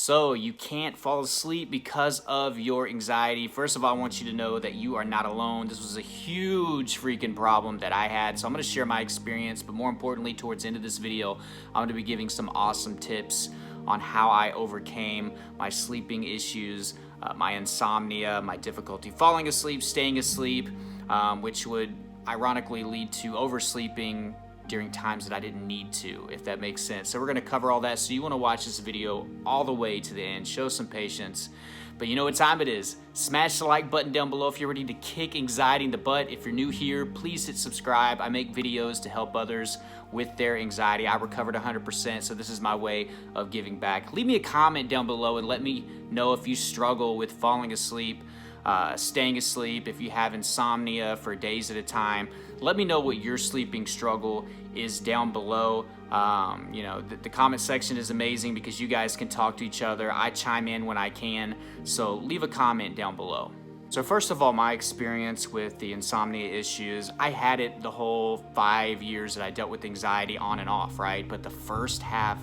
So you can't fall asleep because of your anxiety. First of all, I want you to know that you are not alone. This was a huge freaking problem that I had. So I'm gonna share my experience, but more importantly, towards the end of this video, I'm gonna be giving some awesome tips on how I overcame my sleeping issues, my insomnia, my difficulty falling asleep, staying asleep, which would ironically lead to oversleeping during times that I didn't need to, if that makes sense. So we're gonna cover all that. So you wanna watch this video all the way to the end, show some patience. But you know what time it is. Smash the like button down below if you're ready to kick anxiety in the butt. If you're new here, please hit subscribe. I make videos to help others with their anxiety. I recovered 100%, so this is my way of giving back. Leave me a comment down below and let me know if you struggle with falling asleep, staying asleep, if you have insomnia for days at a time. Let me know what your sleeping struggle is down below. The comment section is amazing because you guys can talk to each other. I chime in when I can, so leave a comment down below. So first of all, my experience with the insomnia issues, I had it the whole 5 years that I dealt with anxiety on and off, right? But the first half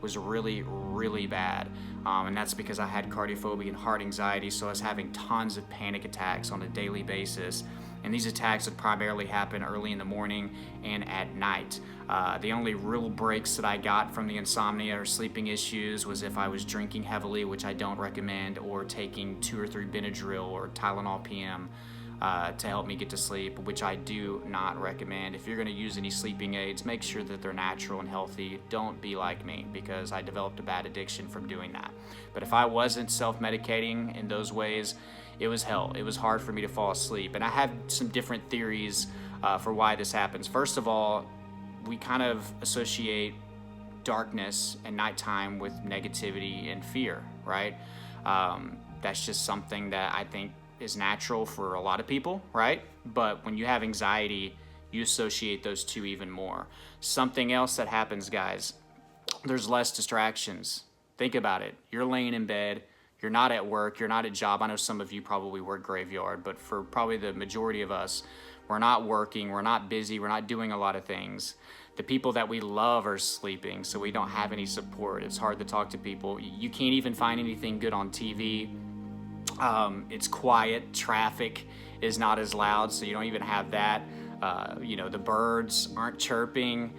was really, really bad. And that's because I had cardiophobia and heart anxiety, so I was having tons of panic attacks on a daily basis. And these attacks would primarily happen early in the morning and at night. The only real breaks that I got from the insomnia or sleeping issues was if I was drinking heavily, which I don't recommend, or taking 2 or 3 Benadryl or Tylenol PM to help me get to sleep, which I do not recommend. If you're gonna use any sleeping aids, make sure that they're natural and healthy. Don't be like me, because I developed a bad addiction from doing that. But if I wasn't self-medicating in those ways, it was hell. It was hard for me to fall asleep. And I have some different theories for why this happens. First of all, we kind of associate darkness and nighttime with negativity and fear, right? That's just something that I think is natural for a lot of people, right? But when you have anxiety, you associate those two even more. Something else that happens, guys, there's less distractions. Think about it. You're laying in bed, you're not at work, you're not at job. I know some of you probably work graveyard, but for probably the majority of us, we're not working, we're not busy, we're not doing a lot of things. The people that we love are sleeping, so we don't have any support. It's hard to talk to people. You can't even find anything good on TV. It's quiet, traffic is not as loud, so you don't even have that. The birds aren't chirping.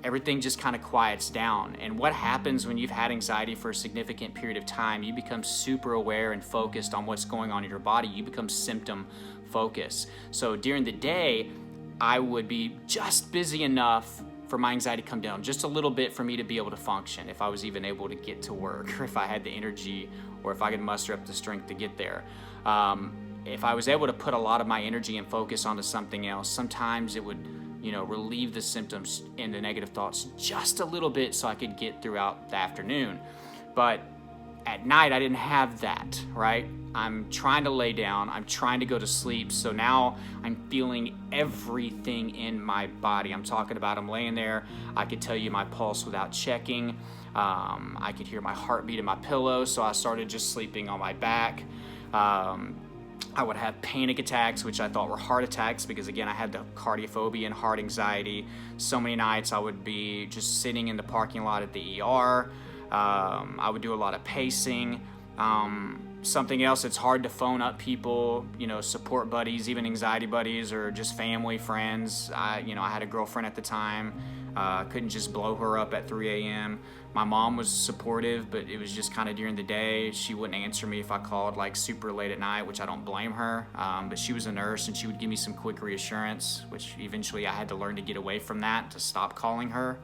Everything just kind of quiets down. And what happens when you've had anxiety for a significant period of time, you become super aware and focused on what's going on in your body. You become symptom focused. So during the day, I would be just busy enough for my anxiety to come down just a little bit for me to be able to function, if I was even able to get to work, or if I had the energy, or if I could muster up the strength to get there. If I was able to put a lot of my energy and focus onto something else, sometimes it would relieve the symptoms and the negative thoughts just a little bit so I could get throughout the afternoon. But at night, I didn't have that, right? I'm trying to lay down, I'm trying to go to sleep, so now I'm feeling everything in my body. I'm talking about I'm laying there, I could tell you my pulse without checking, I could hear my heartbeat in my pillow, so I started just sleeping on my back. I would have panic attacks, which I thought were heart attacks, because again, I had the cardiophobia and heart anxiety. So many nights I would be just sitting in the parking lot at the ER. I would do a lot of pacing. Something else, it's hard to phone up people, support buddies, even anxiety buddies, or just family, friends. I had a girlfriend at the time. Couldn't just blow her up at 3 a.m. My mom was supportive, but it was just kind of during the day. She wouldn't answer me if I called like super late at night, which I don't blame her. But she was a nurse and she would give me some quick reassurance, which eventually I had to learn to get away from that, to stop calling her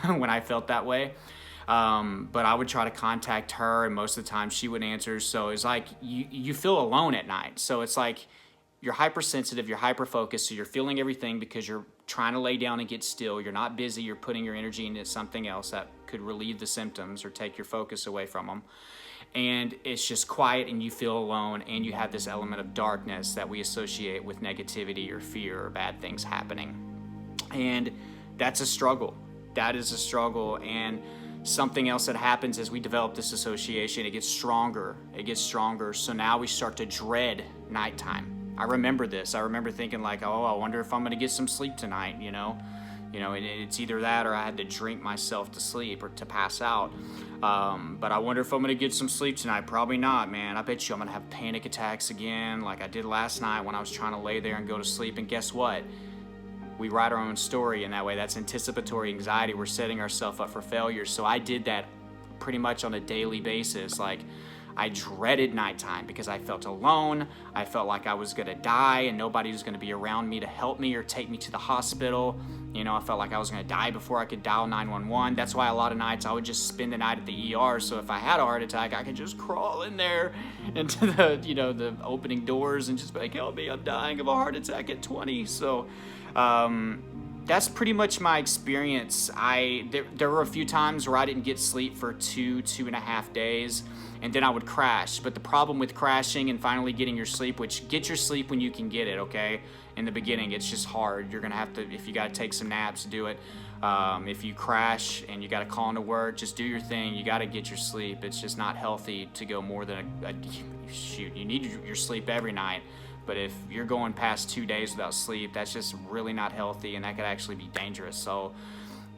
when I felt that way. But I would try to contact her, and most of the time she would answer. So it's like you feel alone at night. So it's like you're hypersensitive, you're hyper-focused, so you're feeling everything because you're trying to lay down and get still. You're not busy, you're putting your energy into something else that could relieve the symptoms or take your focus away from them. And it's just quiet and you feel alone, and you have this element of darkness that we associate with negativity or fear or bad things happening. And that's a struggle. That is a struggle. And something else that happens as we develop this association, it gets stronger. It gets stronger. So now we start to dread nighttime. I remember this. I remember thinking like, oh, I wonder if I'm going to get some sleep tonight, You know, and it's either that or I had to drink myself to sleep or to pass out. But I wonder if I'm gonna get some sleep tonight. Probably not, man. I bet you I'm gonna have panic attacks again like I did last night when I was trying to lay there and go to sleep. And guess what? We write our own story in that way. That's anticipatory anxiety. We're setting ourselves up for failure. So I did that pretty much on a daily basis. Like, I dreaded nighttime because I felt alone. I felt like I was gonna die and nobody was gonna be around me to help me or take me to the hospital. You know, I felt like I was gonna die before I could dial 911. That's why a lot of nights I would just spend the night at the ER. So if I had a heart attack, I could just crawl in there into the, you know, the opening doors and just be like, help me, I'm dying of a heart attack at 20. So, that's pretty much my experience. There were a few times where I didn't get sleep for 2.5 days, and then I would crash. But the problem with crashing and finally getting your sleep, which get your sleep when you can get it, okay? In the beginning, it's just hard. You're gonna have to, if you gotta take some naps, do it. If you crash and you gotta call into work, just do your thing. You gotta get your sleep. It's just not healthy to go more than shoot. You need your sleep every night. But if you're going past 2 days without sleep, that's just really not healthy, and that could actually be dangerous. So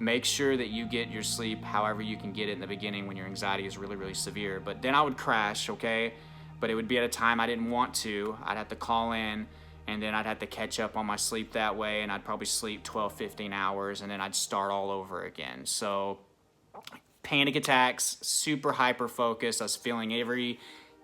make sure that you get your sleep however you can get it in the beginning when your anxiety is really, really severe. But then I would crash, okay? But it would be at a time I didn't want to. I'd have to call in, and then I'd have to catch up on my sleep that way, and I'd probably sleep 12, 15 hours, and then I'd start all over again. So panic attacks, super hyper focused. I was feeling every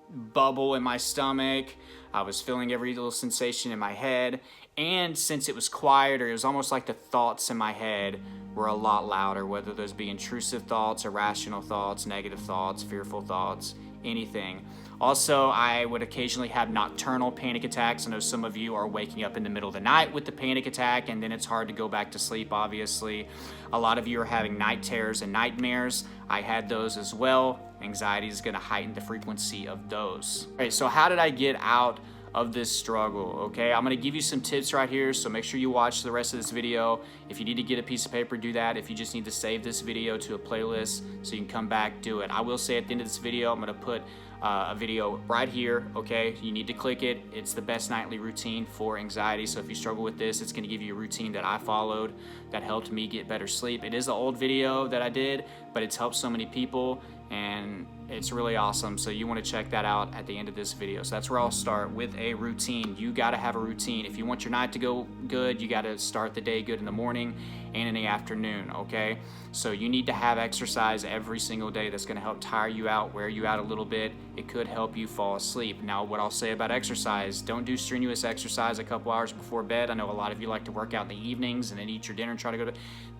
bubble in my stomach. I was feeling every little sensation in my head. And since it was quieter, it was almost like the thoughts in my head were a lot louder, whether those be intrusive thoughts, irrational thoughts, negative thoughts, fearful thoughts, anything. Also, I would occasionally have nocturnal panic attacks. I know some of you are waking up in the middle of the night with the panic attack, and then it's hard to go back to sleep, obviously. A lot of you are having night terrors and nightmares. I had those as well. Anxiety is gonna heighten the frequency of those. All right, so how did I get out of this struggle? Okay, I'm gonna give you some tips right here, so make sure you watch the rest of this video. If you need to get a piece of paper, do that. If you just need to save this video to a playlist so you can come back, do it. I will say at the end of this video, I'm gonna put a video right here, okay? You need to click it. It's the best nightly routine for anxiety. So if you struggle with this, it's gonna give you a routine that I followed that helped me get better sleep. It is an old video that I did, but it's helped so many people, and it's really awesome. So you want to check that out at the end of this video. So that's where I'll start, with a routine. You got to have a routine. If you want your night to go good, you got to start the day good in the morning and in the afternoon, okay? So you need to have exercise every single day. That's going to help tire you out, wear you out a little bit. It could help you fall asleep. Now, what I'll say about exercise, don't do strenuous exercise a couple hours before bed. I know a lot of you like to work out in the evenings and then eat your dinner and try to go to,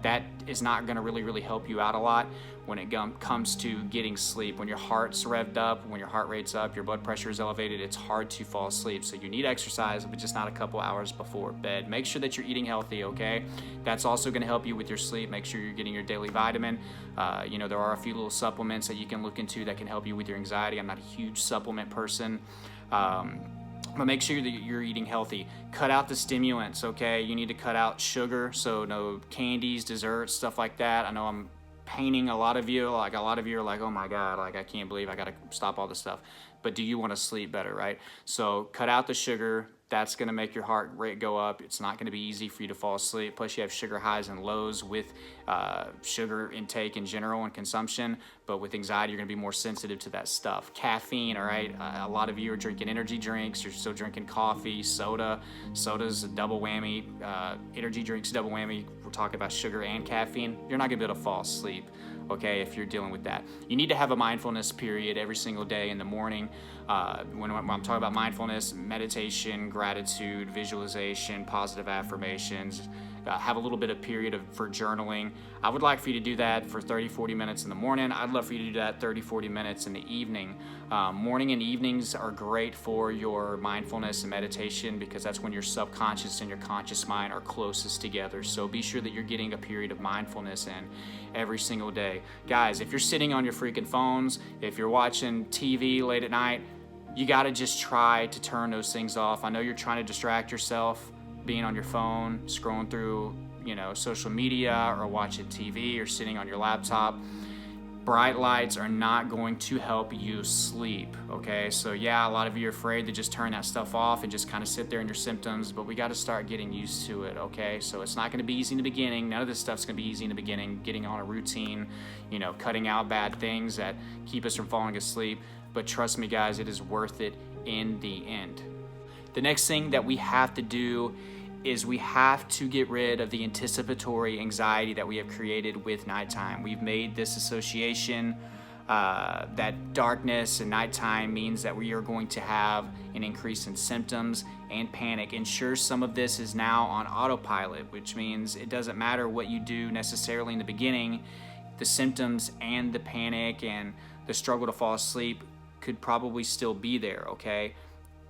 that is not going to really help you out a lot when it comes to getting sleep. When your heart's revved up, when your heart rate's up, your blood pressure is elevated, it's hard to fall asleep. So you need exercise, but just not a couple hours before bed. Make sure that you're eating healthy, okay? That's also gonna help you with your sleep. Make sure you're getting your daily vitamin. You know, there are a few little supplements that you can look into that can help you with your anxiety. I'm not a huge supplement person. But make sure that you're eating healthy. Cut out the stimulants, okay? You need to cut out sugar, so no candies, desserts, stuff like that. I know I'm painting a lot of you, like a lot of you are like, oh my God, like I can't believe I gotta stop all this stuff. But do you want to sleep better, right? So cut out the sugar. That's going to make your heart rate go up. It's not going to be easy for you to fall asleep. Plus you have sugar highs and lows with sugar intake in general and consumption. But with anxiety, you're going to be more sensitive to that stuff. Caffeine, all right? A lot of you are drinking energy drinks. You're still drinking coffee, soda. Soda's a double whammy. Energy drinks, double whammy. We're talking about sugar and caffeine. You're not going to be able to fall asleep, okay, if you're dealing with that. You need to have a mindfulness period every single day in the morning. When I'm talking about mindfulness, meditation, gratitude, visualization, positive affirmations, have a little bit of period for journaling. I would like for you to do that for 30-40 minutes in the morning. I'd love for you to do that 30-40 minutes in the evening. Morning and evenings are great for your mindfulness and meditation because that's when your subconscious and your conscious mind are closest together. So be sure that you're getting a period of mindfulness in every single day. Guys, if you're sitting on your freaking phones, if you're watching TV late at night, you gotta just try to turn those things off. I know you're trying to distract yourself, being on your phone, scrolling through, you know, social media or watching TV or sitting on your laptop. bright lights are not going to help you sleep, okay? So yeah, a lot of you are afraid to just turn that stuff off and just kind of sit there in your symptoms, but we got to start getting used to it, okay? So it's not going to be easy in the beginning. None of this stuff's going to be easy in the beginning, getting on a routine, you know, cutting out bad things that keep us from falling asleep. But trust me, guys, it is worth it in the end. The next thing that we have to do is we have to get rid of the anticipatory anxiety that we have created with nighttime. We've made this association that darkness and nighttime means that we are going to have an increase in symptoms and panic. And sure, some of this is now on autopilot, which means it doesn't matter what you do necessarily in the beginning. The symptoms and the panic and the struggle to fall asleep could probably still be there, okay?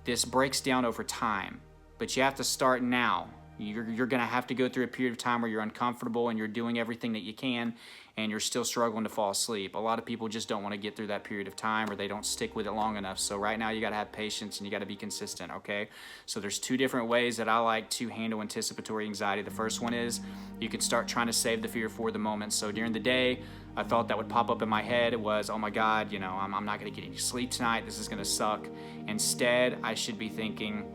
This breaks down over time. But you have to start now. You're going to have to go through a period of time where you're uncomfortable and you're doing everything that you can and you're still struggling to fall asleep. A lot of people just don't want to get through that period of time, or they don't stick with it long enough. So right now you got to have patience and you got to be consistent, okay? So there's two different ways that I like to handle anticipatory anxiety. The first one is you can start trying to save the fear for the moment. So during the day, a thought that would pop up in my head was, oh my God, you know, I'm not going to get any sleep tonight. This is going to suck. Instead, I should be thinking,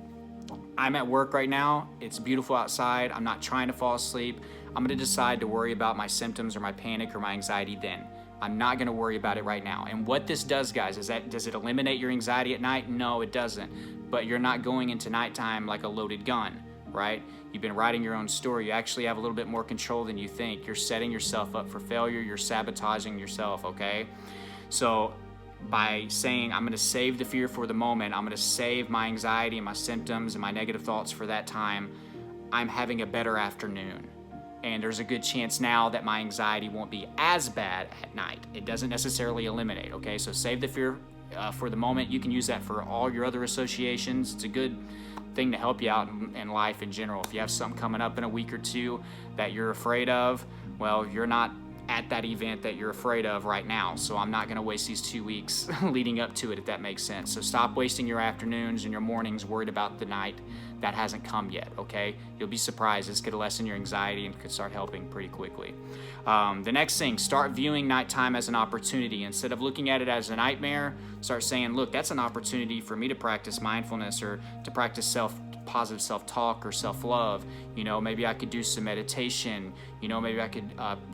I'm at work right now. It's beautiful outside. I'm not trying to fall asleep. I'm going to decide to worry about my symptoms or my panic or my anxiety then. I'm not going to worry about it right now. And what this does, guys, is does it eliminate your anxiety at night? No, it doesn't. But you're not going into nighttime like a loaded gun, right? You've been writing your own story. You actually have a little bit more control than you think. You're setting yourself up for failure. You're sabotaging yourself, okay? So by saying I'm going to save the fear for the moment, I'm going to save my anxiety and my symptoms and my negative thoughts for that time, I'm having a better afternoon. And there's a good chance now that my anxiety won't be as bad at night. It doesn't necessarily eliminate, okay? So save the fear for the moment. You can use that for all your other associations. It's a good thing to help you out in life in general. If you have something coming up in a week or two that you're afraid of, well, you're not at that event that you're afraid of right now. So I'm not going to waste these 2 weeks leading up to it, if that makes sense. So stop wasting your afternoons and your mornings worried about the night that hasn't come yet, okay? You'll be surprised. This could lessen your anxiety and could start helping pretty quickly. The next thing, start viewing nighttime as an opportunity. Instead of looking at it as a nightmare, start saying, look, that's an opportunity for me to practice mindfulness or to practice positive self-talk or self-love. You know, maybe I could do some meditation. You know, maybe I could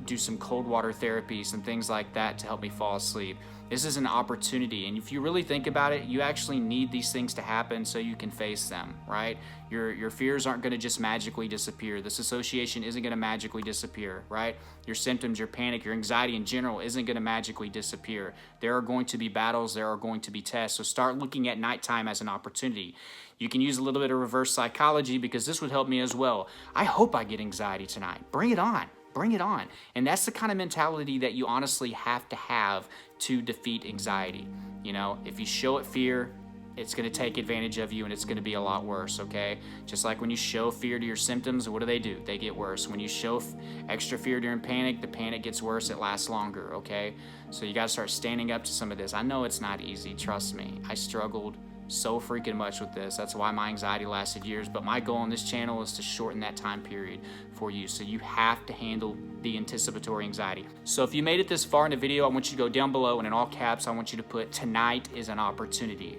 do some cold water therapy, some things like that to help me fall asleep. This is an opportunity, and if you really think about it, you actually need these things to happen so you can face them, right? Your fears aren't going to just magically disappear. This association isn't going to magically disappear, right? Your symptoms, your panic, your anxiety in general isn't going to magically disappear. There are going to be battles, there are going to be tests, so start looking at nighttime as an opportunity. You can use a little bit of reverse psychology because this would help me as well. I hope I get anxiety tonight. Bring it on. Bring it on. And that's the kind of mentality that you honestly have to defeat anxiety. You know, if you show it fear, it's going to take advantage of you and it's going to be a lot worse, okay? Just like when you show fear to your symptoms, what do? They get worse. When you show extra fear during panic, the panic gets worse, it lasts longer, okay? So you got to start standing up to some of this. I know it's not easy, trust me. I struggled so freaking much with this. That's why my anxiety lasted years. But my goal on this channel is to shorten that time period for you. So you have to handle the anticipatory anxiety. So if you made it this far in the video, I want you to go down below and in all caps, I want you to put tonight is an opportunity.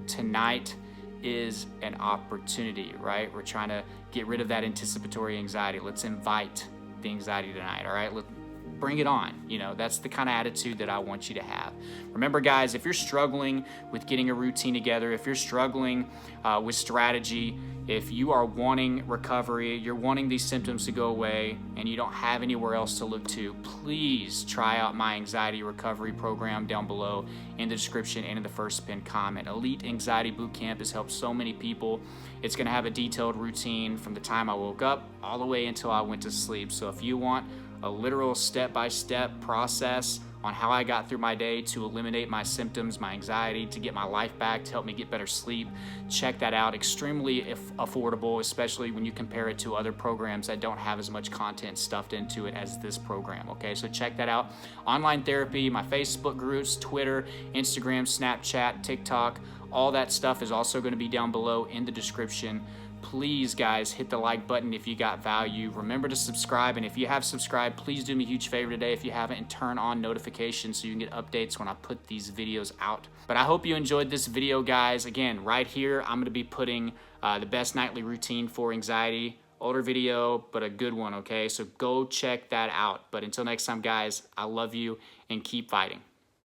Tonight is an opportunity, right? We're trying to get rid of that anticipatory anxiety. Let's invite the anxiety tonight, all right? Bring it on. You know, that's the kind of attitude that I want you to have. Remember, guys, if you're struggling with getting a routine together, if you're struggling with strategy, if you are wanting recovery, you're wanting these symptoms to go away, and you don't have anywhere else to look to, please try out my anxiety recovery program down below in the description and in the first pinned comment. Elite Anxiety Bootcamp has helped so many people. It's going to have a detailed routine from the time I woke up all the way until I went to sleep. So if you want a literal step-by-step process on how I got through my day to eliminate my symptoms, my anxiety, to get my life back, to help me get better sleep, check that out. Extremely affordable, especially when you compare it to other programs that don't have as much content stuffed into it as this program, okay? So check that out. Online therapy, my Facebook groups, Twitter, Instagram, Snapchat, TikTok, all that stuff is also going to be down below in the description. please guys, hit the like button if you got value. Remember to subscribe, and if you have subscribed, please do me a huge favor today if you haven't, and turn on notifications so you can get updates when I put these videos out. But I hope you enjoyed this video, guys. Again, right here I'm going to be putting the best nightly routine for anxiety. Older video, but a good one, okay? So go check that out. But until next time, guys, I love you and keep fighting.